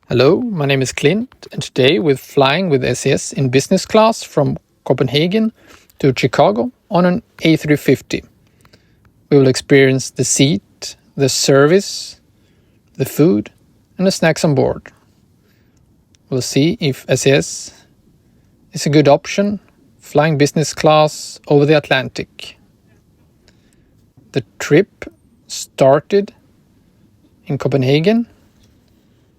Hello, my name is Clint, and today we're flying with SAS in business class from Copenhagen to Chicago on an A350. We will experience the seat, the service, the food, and the snacks on board. We'll see if SAS is a good option flying business class over the Atlantic. The trip started in Copenhagen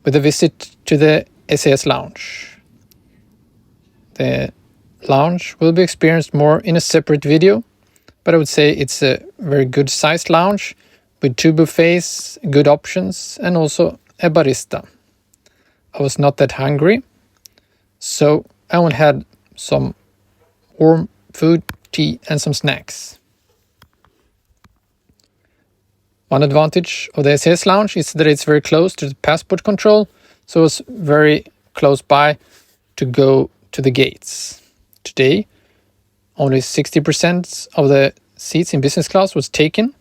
with a visit to the SAS lounge. The lounge will be experienced more in a separate video, but I would say it's a very good sized lounge with 2 buffets, good options, and also a barista. I was not that hungry, so I only had some warm food, tea, and some snacks. One advantage of the SAS lounge is that it's very close to the passport control, so it's very close by to go to the gates. Today, only 60% of the seats in business class was taken,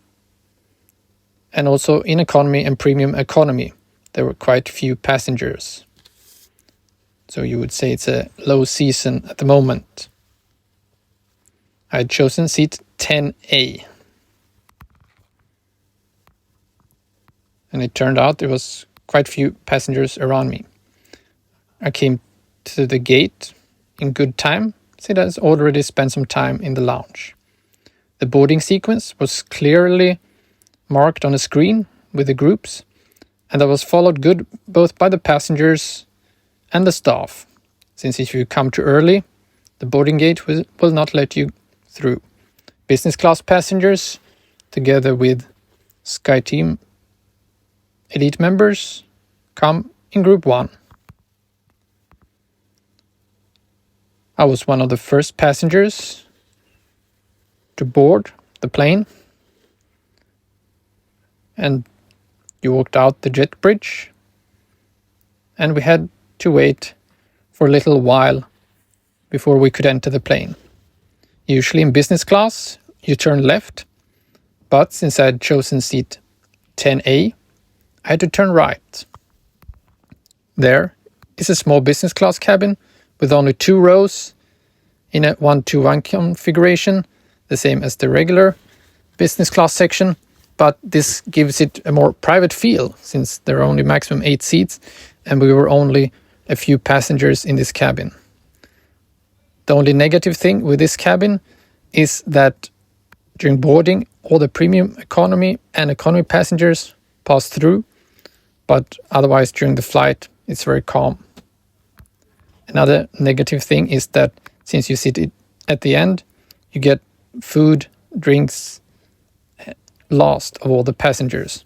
and also in economy and premium economy, there were quite few passengers. So you would say it's a low season at the moment. I had chosen seat 10A. And it turned out there was quite few passengers around me. I came to the gate in good time, since I had already spent some time in the lounge. The boarding sequence was clearly marked on a screen with the groups, and that was followed good both by the passengers and the staff, since if you come too early, the boarding gate will not let you through. Business class passengers, together with SkyTeam Elite members, come in Group 1. I was one of the first passengers to board the plane, and you walked out the jet bridge, and we had to wait for a little while before we could enter the plane. Usually in business class, you turn left, but since I had chosen seat 10A, I had to turn right. There is a small business class cabin with only 2 rows in a 1-to-1 configuration, the same as the regular business class section, but this gives it a more private feel since there are only maximum 8 seats and we were only a few passengers in this cabin. The only negative thing with this cabin is that during boarding, all the premium economy and economy passengers pass through, but otherwise during the flight it's very calm. Another negative thing is that since you sit at the end, you get food, drinks last of all the passengers.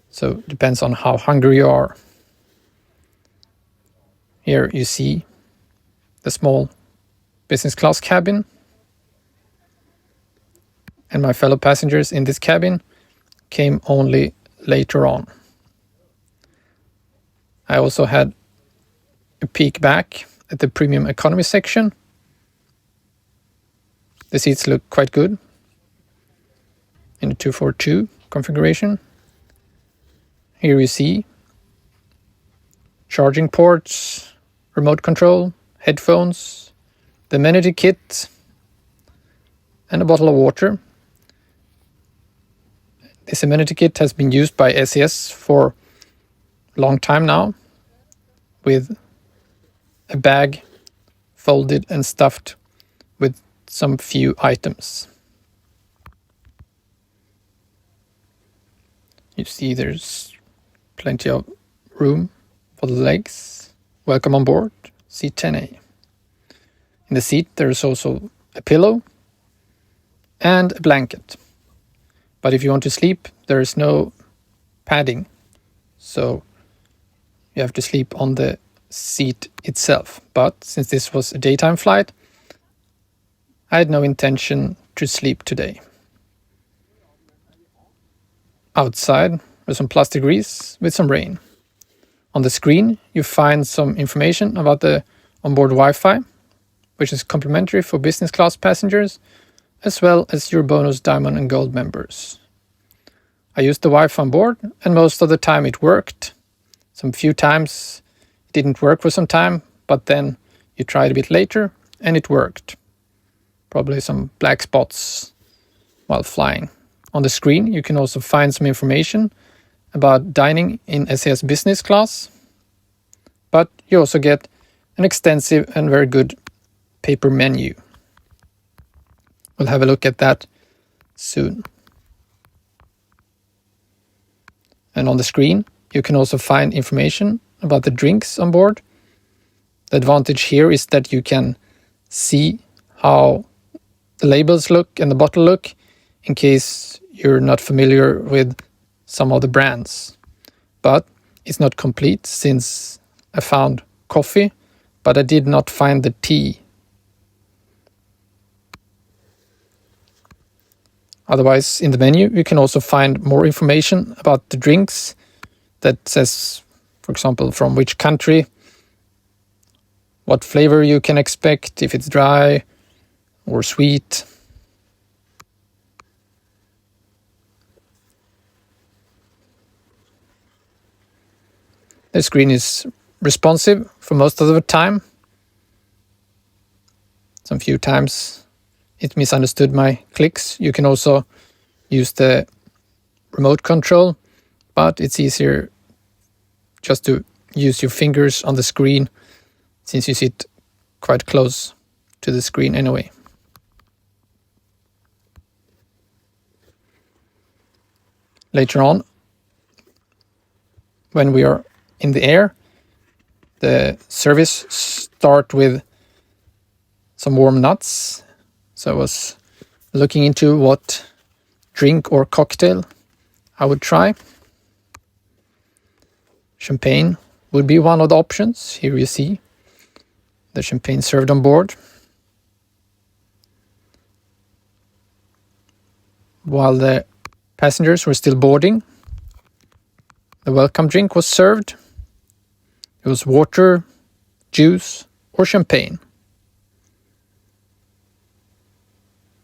So it depends on how hungry you are. Here you see the small business class cabin, and my fellow passengers in this cabin came only later on. I also had a peek back at the premium economy section. The seats look quite good in the 242 configuration. Here you see charging ports, remote control, headphones, the amenity kit, and a bottle of water. This amenity kit has been used by SAS for a long time now, with a bag folded and stuffed with some few items. You see there's plenty of room for the legs. Welcome on board, seat 10A. In the seat there is also a pillow and a blanket. But if you want to sleep, there is no padding, so you have to sleep on the seat itself. But since this was a daytime flight, I had no intention to sleep today. Outside were some plus degrees with some rain. On the screen you find some information about the onboard Wi-Fi, which is complimentary for business class passengers, as well as your bonus diamond and gold members. I used the Wi-Fi on board, and most of the time it worked. Some few times It didn't work for some time, but then you tried a bit later and it worked. Probably some black spots while flying. On the screen you can also find some information about dining in SAS Business Class, but you also get an extensive and very good paper menu. We'll have a look at that soon. And on the screen you can also find information about the drinks on board. The advantage here is that you can see how the labels look and the bottle look in case you're not familiar with some of the brands. But it's not complete since I found coffee, but I did not find the tea. Otherwise, in the menu, you can also find more information about the drinks that says, for example, from which country, what flavor you can expect, if it's dry or sweet. The screen is responsive for most of the time. Some few times it misunderstood my clicks. You can also use the remote control, but it's easier just to use your fingers on the screen since you sit quite close to the screen anyway. Later on, when we are in the air, the service start with some warm nuts. So I was looking into what drink or cocktail I would try. Champagne would be one of the options. Here you see the champagne served on board. While the passengers were still boarding, the welcome drink was served. It was water, juice, or champagne.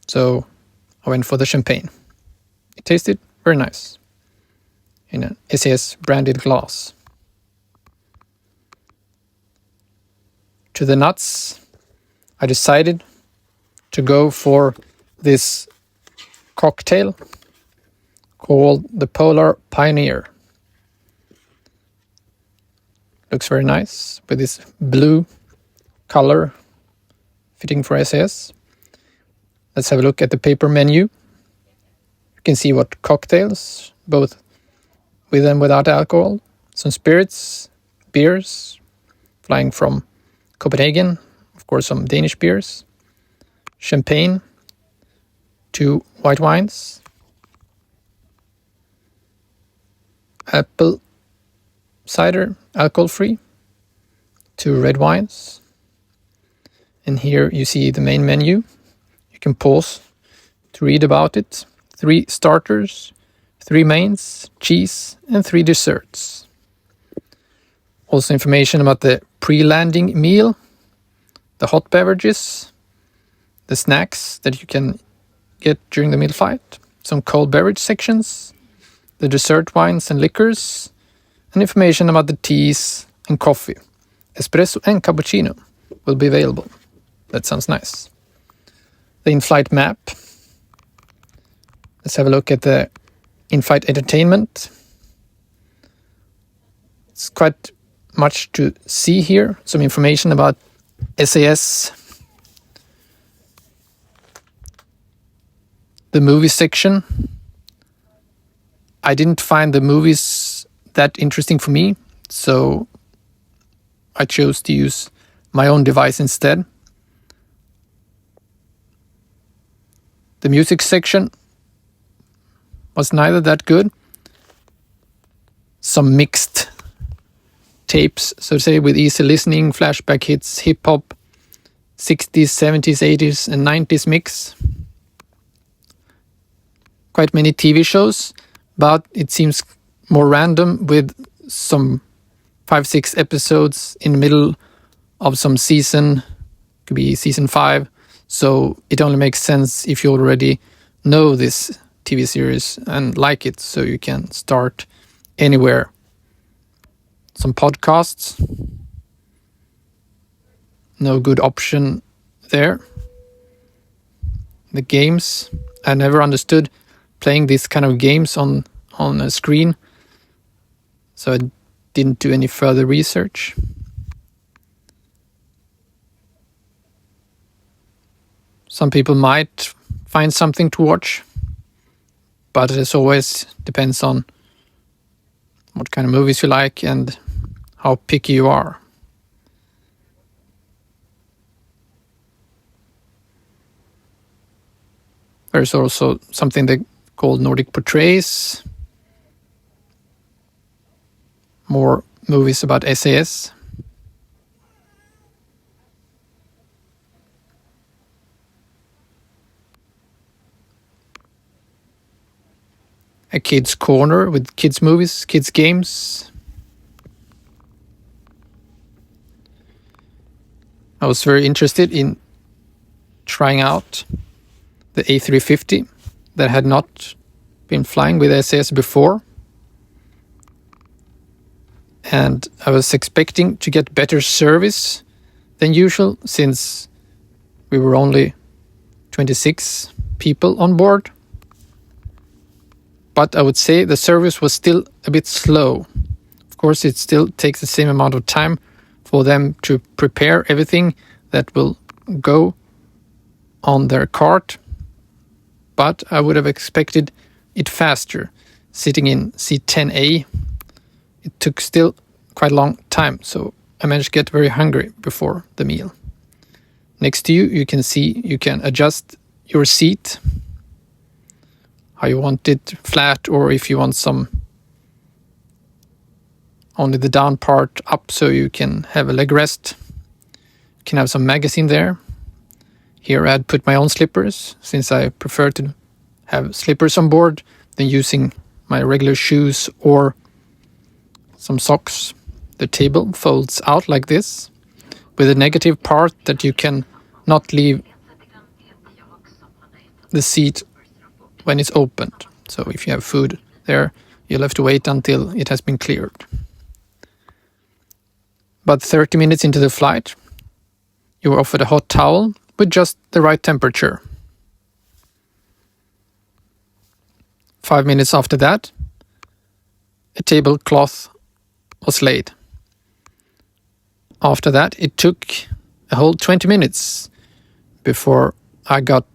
So I went for the champagne. It tasted very nice in an SAS branded glass. To the nuts, I decided to go for this cocktail called the Polar Pioneer. Looks very nice with this blue color fitting for SAS. Let's have a look at the paper menu. You can see what cocktails, both with and without alcohol, some spirits, beers, flying from Copenhagen, of course some Danish beers, champagne, 2 white wines, apple cider, alcohol-free, 2 red wines. And here you see the main menu. You can pause to read about it. 3 starters, 3 mains, cheese, and 3 desserts. Also information about the pre-landing meal, the hot beverages, the snacks that you can get during the mid-flight, some cold beverage sections, the dessert wines and liquors, and information about the teas and coffee. Espresso and cappuccino will be available. That sounds nice. The in-flight map. Let's have a look at the in-flight entertainment. It's quite much to see here. Some information about SAS. The movie section. I didn't find the movies that interesting for me, so I chose to use my own device instead. The music section was neither that good. Some mixed tapes, so to say, with easy listening, flashback hits, hip-hop, 60s, 70s, 80s and 90s mix. Quite many TV shows, but it seems more random with some 5-6 episodes in the middle of some season. Could be season 5. So it only makes sense if you already know this TV series and like it, so you can start anywhere. Some podcasts, no good option there. The games, I never understood playing these kind of games on a screen, so I didn't do any further research. Some people might find something to watch, but it always depends on what kind of movies you like and how picky you are. There's also something they call Nordic Portraits, more movies about SAS. A kids corner with kids movies, kids games. I was very interested in trying out the A350 that had not been flying with SAS before. And I was expecting to get better service than usual, since we were only 26 people on board. But I would say the service was still a bit slow. Of course, it still takes the same amount of time for them to prepare everything that will go on their cart. But I would have expected it faster. Sitting in seat 10A, it took still quite a long time, so I managed to get very hungry before the meal. Next to you, you can see you can adjust your seat, how you want it, flat, or if you want some only the down part up so you can have a leg rest. You can have some magazine there. Here I'd put my own slippers, since I prefer to have slippers on board than using my regular shoes or some socks. The table folds out like this, with a negative part that you can not leave the seat when it's opened. So if you have food there, you'll have to wait until it has been cleared. But 30 minutes into the flight, you were offered a hot towel with just the right temperature. 5 minutes after that, a tablecloth was laid. After that, it took a whole 20 minutes before I got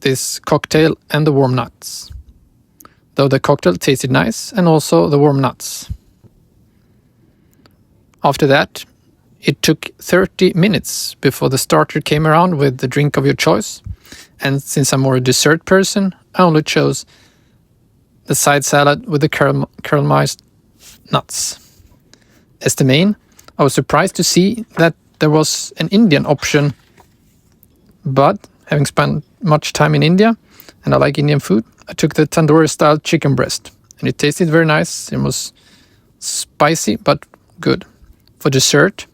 this cocktail and the warm nuts. Though the cocktail tasted nice, and also the warm nuts. After that, it took 30 minutes before the starter came around with the drink of your choice. And since I'm more a dessert person, I only chose the side salad with the caramelized nuts. As the main, I was surprised to see that there was an Indian option, but having spent much time in India, and I like Indian food, I took the tandoori-style chicken breast, and it tasted very nice. It was spicy, but good. For dessert,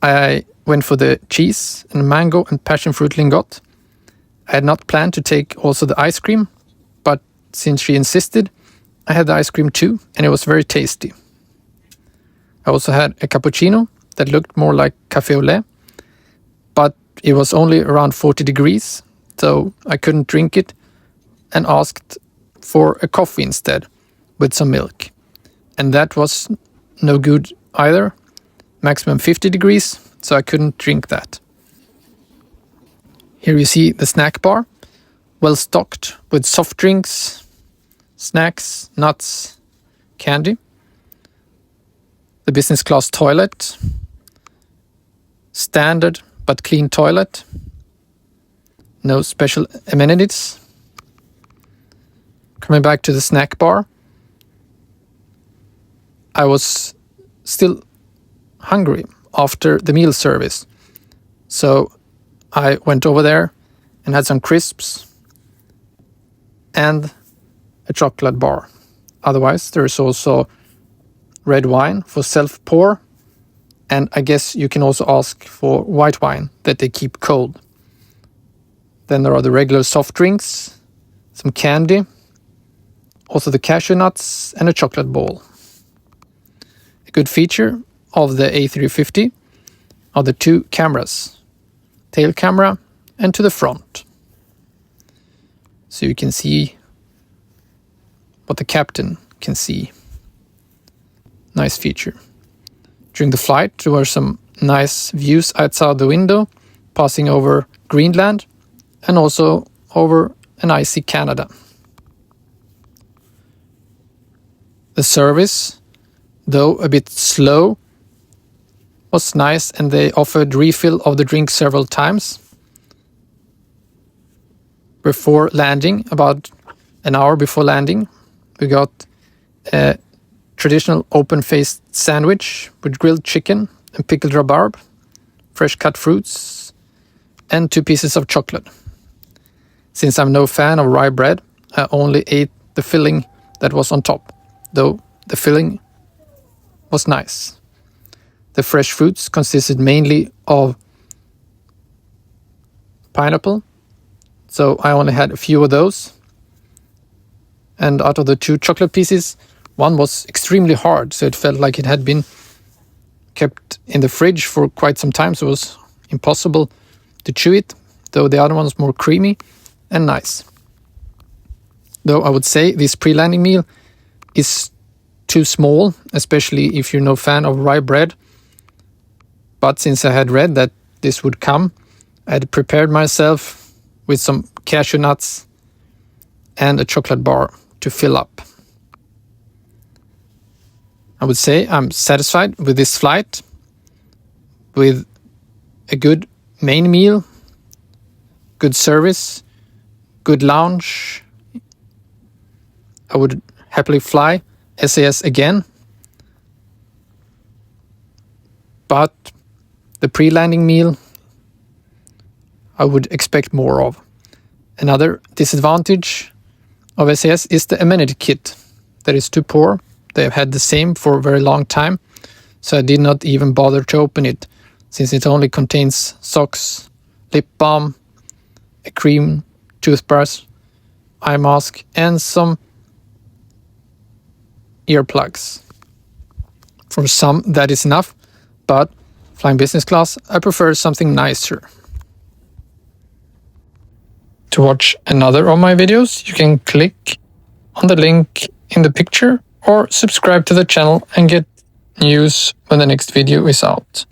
I went for the cheese and mango and passion fruit lingot. I had not planned to take also the ice cream, but since she insisted, I had the ice cream too, and it was very tasty. I also had a cappuccino that looked more like café au lait, but it was only around 40 degrees, so I couldn't drink it, and asked for a coffee instead with some milk. And that was no good either, maximum 50 degrees, so I couldn't drink that. Here you see the snack bar, well stocked with soft drinks, snacks, nuts, candy. The business class toilet, standard but clean toilet, no special amenities. Coming back to the snack bar, I was still hungry after the meal service, so I went over there and had some crisps and a chocolate bar. Otherwise, there is also red wine for self-pour, and I guess you can also ask for white wine that they keep cold. Then there are the regular soft drinks, some candy, also the cashew nuts, and a chocolate ball. A good feature of the A350 are the two cameras, tail camera and to the front. So you can see what the captain can see. Nice feature. During the flight, there were some nice views outside the window, passing over Greenland and also over an icy Canada. The service, though a bit slow, was nice, and they offered refill of the drink several times. Before landing, about an hour before landing, we got a traditional open-faced sandwich with grilled chicken and pickled rhubarb, fresh cut fruits, and 2 pieces of chocolate. Since I'm no fan of rye bread, I only ate the filling that was on top, though the filling was nice. The fresh fruits consisted mainly of pineapple, so I only had a few of those. And out of the 2 chocolate pieces, one was extremely hard, so it felt like it had been kept in the fridge for quite some time, so it was impossible to chew it, though the other one was more creamy and nice. Though I would say this pre-landing meal is too small, especially if you're no fan of rye bread. But since I had read that this would come, I had prepared myself with some cashew nuts and a chocolate bar to fill up. I would say I'm satisfied with this flight, with a good main meal, good service, good lounge. I would happily fly SAS again, but the pre-landing meal I would expect more of. Another disadvantage of SAS is the amenity kit that is too poor. They have had the same for a very long time, so I did not even bother to open it, since it only contains socks, lip balm, a cream, toothbrush, eye mask, and some earplugs. For some, that is enough, but flying business class, I prefer something nicer. To watch another of my videos, you can click on the link in the picture or subscribe to the channel and get news when the next video is out.